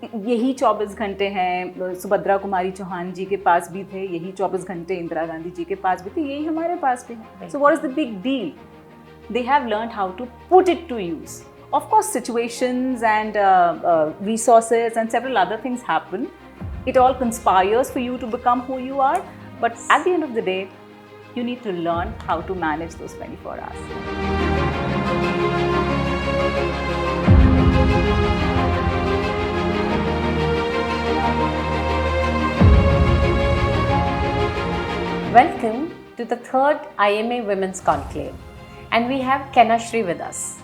यही 24 घंटे हैं, सुभद्रा कुमारी चौहान जी के पास भी थे, यही 24 घंटे इंदिरा गांधी जी के पास भी थे, यही हमारे पास भी है. So what is the big deal? They have learned how to put it to use. Of course, situations and resources and several other things happen. It all conspires for you to become who you are. But at the end of the day, you need to learn how to manage those 24 hours. Welcome to the third IMA Women's Conclave, and we have Shree with us.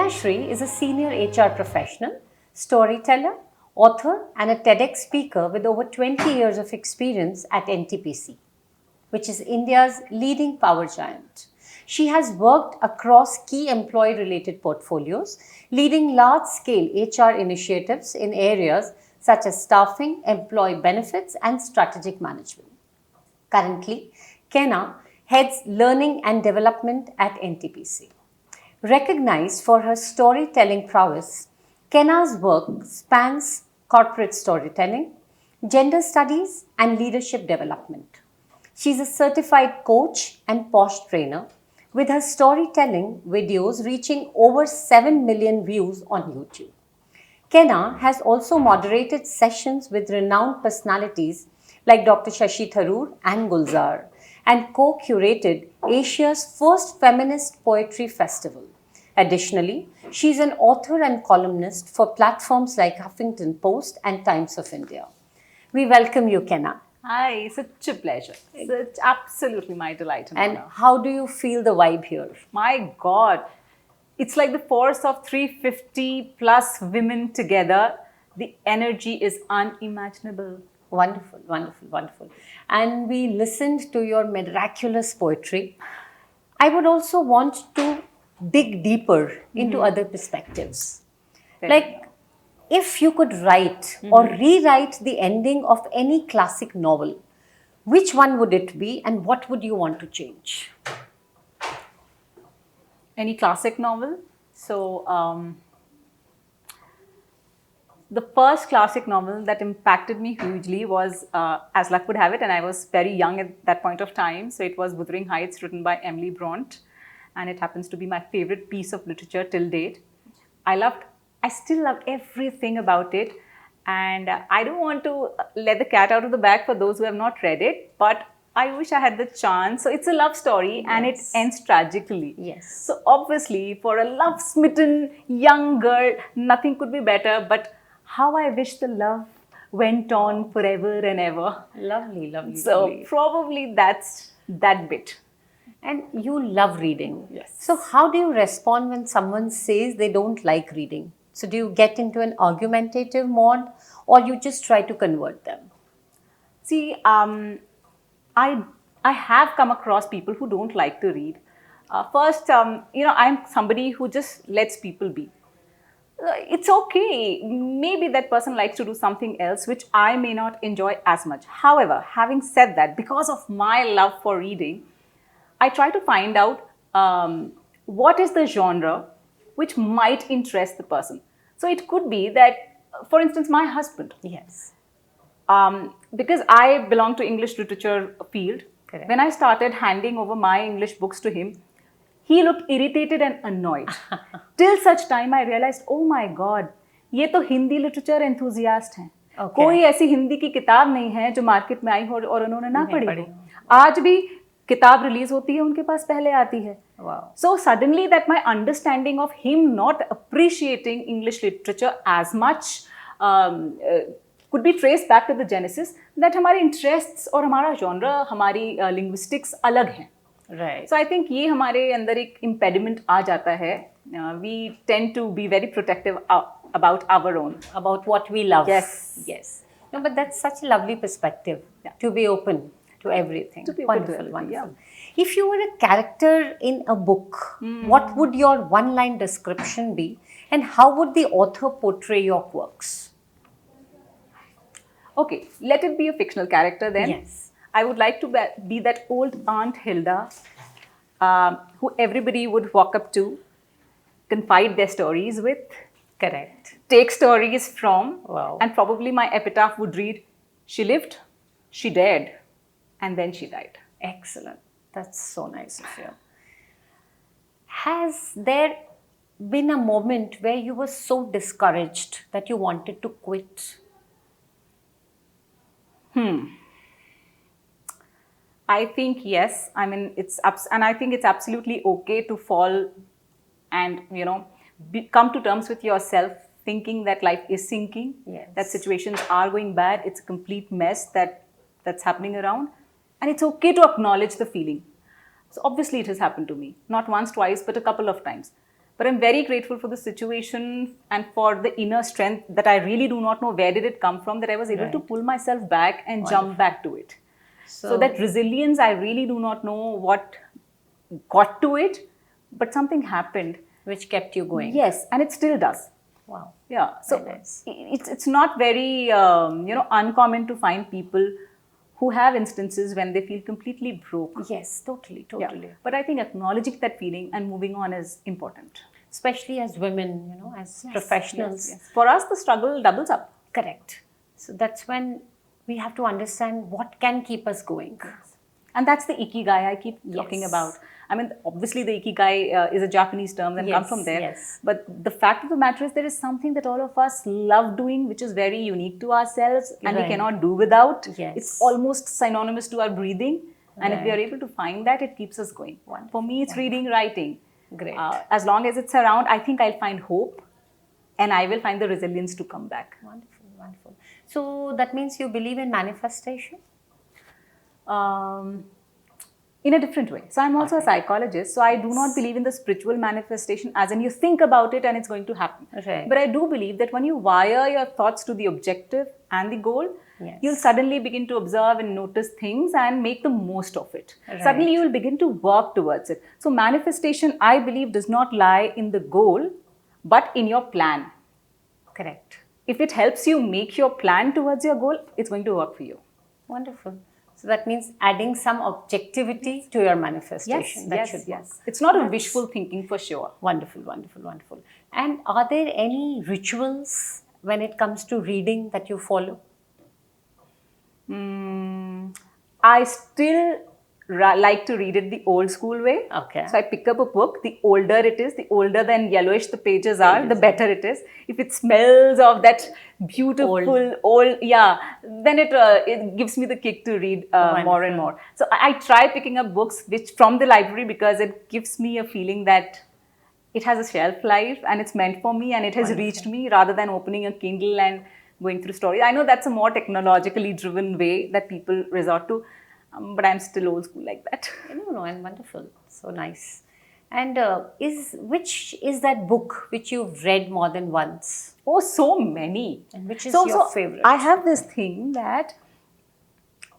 Shree is a senior HR professional, storyteller, author, and a TEDx speaker with over 20 years of experience at NTPC, which is India's leading power giant. She has worked across key employee-related portfolios, leading large-scale HR initiatives in areas such as staffing, employee benefits, and strategic management. Currently, Kenna heads Learning and Development at NTPC. Recognized for her storytelling prowess, Kenna's work spans corporate storytelling, gender studies, and leadership development. She's a certified coach and POSH trainer, with her storytelling videos reaching over 7 million views on YouTube. Kenna has also moderated sessions with renowned personalities like Dr. Shashi Tharoor and Gulzar, and co-curated Asia's first feminist poetry festival. Additionally, she is an author and columnist for platforms like Huffington Post and Times of India. We welcome you, Kenna. Hi, such a pleasure. It's absolutely my delight and And honor. how do you feel the vibe here? My God, it's like the force of 350 plus women together. The energy is unimaginable. Wonderful, wonderful, wonderful. And we listened to your miraculous poetry. I would also want to dig deeper into other perspectives. Like, if you could write or rewrite the ending of any classic novel, which one would it be and what would you want to change? Any classic novel? So, the first classic novel that impacted me hugely was, as luck would have it, and I was very young at that point of time. So it was Wuthering Heights, written by Emily Bront, and it happens to be my favorite piece of literature till date. I still love everything about it, and I don't want to let the cat out of the bag for those who have not read it, but I wish I had the chance. So it's a love story, and it ends tragically. Yes. So obviously, for a love-smitten young girl, nothing could be better, but how I wish the love went on forever and ever. Lovely, lovely. So lovely. probably that's that bit. And you love reading. Yes. So how do you respond when someone says they don't like reading? So do you get into an argumentative mode or you just try to convert them? See, I have come across people who don't like to read. First, I'm somebody who just lets people be. It's okay. Maybe that person likes to do something else which I may not enjoy as much. However, having said that, because of my love for reading, I try to find out what is the genre which might interest the person. So it could be that, for instance, my husband. Yes. Because I belong to English literature field, Correct. When I started handing over my English books to him, he looked irritated and annoyed. Till such time I realized, oh my God, ये तो Hindi literature enthusiast हैं. कोई ऐसी हिंदी की किताब नहीं है जो मार्केट में आई हो और उन्होंने ना पढ़ी हो. आज भी किताब रिलीज होती है उनके पास पहले आती है. So suddenly that my understanding of him not appreciating English literature as much could be traced back to the genesis that हमारे interests और हमारा genre, हमारी linguistics अलग हैं. Right. So I think ये हमारे अंदर एक impediment आ जाता है. We tend to be very protective about our own. About what we love. Yes. Yes. No, but that's such a lovely perspective, to be open to everything. To be open to Wonderful, everything, wonderful. If you were a character in a book, what would your one-line description be and how would the author portray your works? Okay, let it be a fictional character then. Yes. I would like to be that old Aunt Hilda who everybody would walk up to, confide their stories with, Correct. take stories from. Wow. And probably my epitaph would read, she lived, she dared, and then she died. Excellent. That's so nice of you. Has there been a moment where you were so discouraged that you wanted to quit? I think yes. I mean, and I think it's absolutely okay to fall and come to terms with yourself, thinking that life is sinking, Yes. that situations are going bad. It's a complete mess that's happening around, and it's okay to acknowledge the feeling. So obviously, it has happened to me, not once, twice, but a couple of times. But I'm very grateful for the situation and for the inner strength that I really do not know where did it come from, that I was able to Right. pull myself back and Wonderful. jump back to it. So, So that resilience, I really do not know what got to it, but something happened. which kept you going? Yes, and it still does. Wow. Yeah. So Very nice. it's not very uncommon to find people who have instances when they feel completely broke. Yes, totally, Yeah. totally. But I think acknowledging that feeling and moving on is important. Especially as women, as professionals. Yes. For us, the struggle doubles up. Correct. So that's when we have to understand what can keep us going. And that's the ikigai I keep talking Yes. about. I mean, obviously, the ikigai is a Japanese term and comes from there. Yes. But the fact of the matter is, there is something that all of us love doing, which is very unique to ourselves, and we Right. cannot do without. Yes. It's almost synonymous to our breathing. And if we are Right. able to find that, it keeps us going. Wonderful. For me, it's reading, writing. Great. As long as it's around, I think I'll find hope, and I will find the resilience to come back. Wonderful, wonderful. So that means you believe in manifestation? In a different way. So I'm also a psychologist, so I do not believe in the spiritual manifestation as in you think about it and it's going to happen. Right. But I do believe that when you wire your thoughts to the objective and the goal, Yes. you'll suddenly begin to observe and notice things and make the most of it. Right. Suddenly you will begin to work towards it. So manifestation, I believe, does not lie in the goal, but in your plan. Correct. If it helps you make your plan towards your goal, it's going to work for you. Wonderful. So that means adding some objectivity to your manifestation. That should work. It's not a wishful thinking for sure. Wonderful, wonderful, wonderful. And are there any rituals when it comes to reading that you follow? I still like to read it the old school way. Okay. So I pick up a book. The older it is, the older than yellowish the pages are, the better it is. If it smells of that beautiful old, then it gives me the kick to read more and more. So I try picking up books which from the library because it gives me a feeling that it has a shelf life and it's meant for me and it has reached me rather than opening a Kindle and going through stories. I know that's a more technologically driven way that people resort to. But I'm still old school like that. No, and wonderful. So nice. And which is that book which you've read more than once? Oh, so many. And which is your favorite? I have this thing that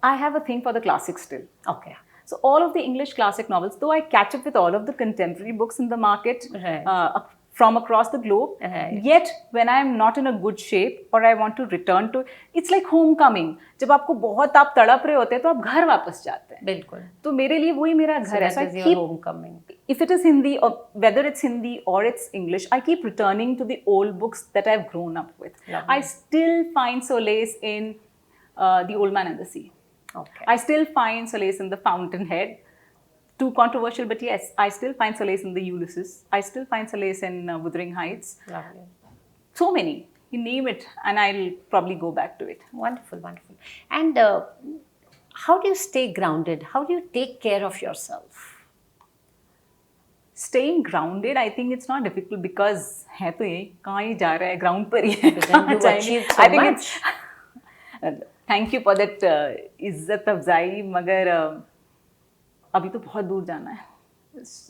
I have a thing for the classics still. Okay. So all of the English classic novels, though I catch up with all of the contemporary books in the market Right. from across the globe, Right. yet when I'm not in a good shape or I want to return to, it's like homecoming. जब आपको बहुत आप तड़प रहे होते हैं तो आप घर वापस जाते हैं. बिल्कुल. तो मेरे लिए वही मेरा घर है. So that is your homecoming. If it is Hindi, or whether it's Hindi or it's English, I keep returning to the old books that I've grown up with. Lovely. I still find solace in The Old Man and the Sea. Okay. I still find solace in The Fountainhead. Too controversial, but yes, I still find solace in the Ulysses. I still find solace in Wuthering Heights. Lovely. So many. You name it, and I'll probably go back to it. Wonderful, wonderful. And how do you stay grounded? How do you take care of yourself? Staying grounded, I think it's not difficult because है तो ये कहाँ ही जा रहा है ground पर ही है. But then you've achieved so I think much. it's thank you for that इज्जत अफजाई, मगर अभी तो बहुत दूर जाना है.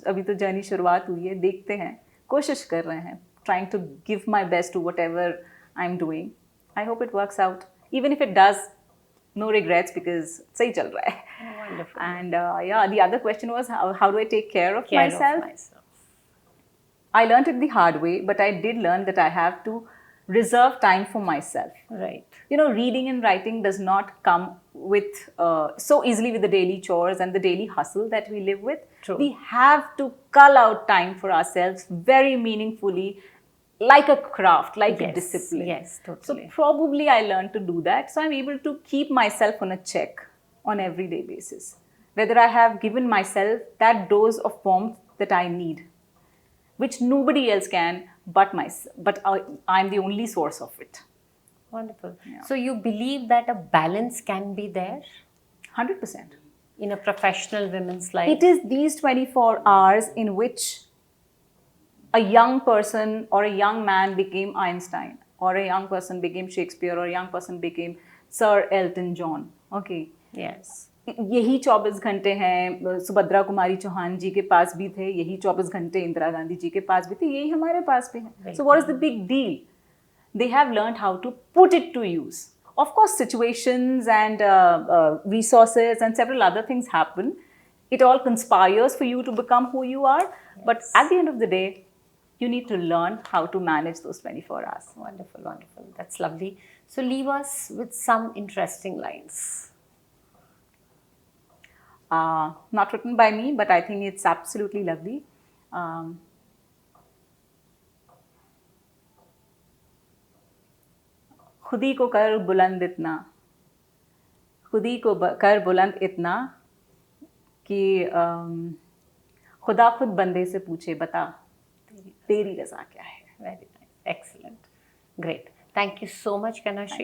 अभी तो जर्नी शुरुआत हुई है, देखते हैं, कोशिश कर रहे हैं. Trying to give my best to whatever I'm doing. I hope it works out. Even if it does, no regrets because सही चल रहा है. Wonderful. And the other question was how do I take care of myself? I learned it the hard way, but I did learn that I have to reserve time for myself. Right. Reading and writing does not come with so easily with the daily chores and the daily hustle that we live with. True. We have to cull out time for ourselves very meaningfully like a craft, like a Yes, discipline. yes, So totally. probably I learned to do that. So I'm able to keep myself on a check on everyday basis. Whether I have given myself that dose of warmth that I need, which nobody else can but I'm the only source of it. Wonderful. Yeah. So you believe that a balance can be there 100%. in a professional women's life? It is these 24 hours in which a young person or a young man became Einstein, or a young person became Shakespeare, or a young person became Sir Elton John. Okay. Yes. यही 24 घंटे हैं सुभद्रा कुमारी चौहान जी के पास भी थे, यही 24 घंटे इंदिरा गांधी जी के पास भी थे, यही हमारे पास भी हैं. So what is the big deal? They have learned how to put it to use. Of course, situations and resources and several other things happen. It all conspires for you to become who you are. Yes. But at the end of the day, you need to learn how to manage those 24 hours. Wonderful, wonderful. That's lovely. So leave us with some interesting lines. Not written by me, but I think it's absolutely lovely. खुदी को कर बुलंद इतना, खुदी को कर बुलंद इतना कि खुदा खुद बंदे से पूछे बता तेरी रज़ा क्या है. Very nice. Excellent. Great. Thank you so much, Kanashri.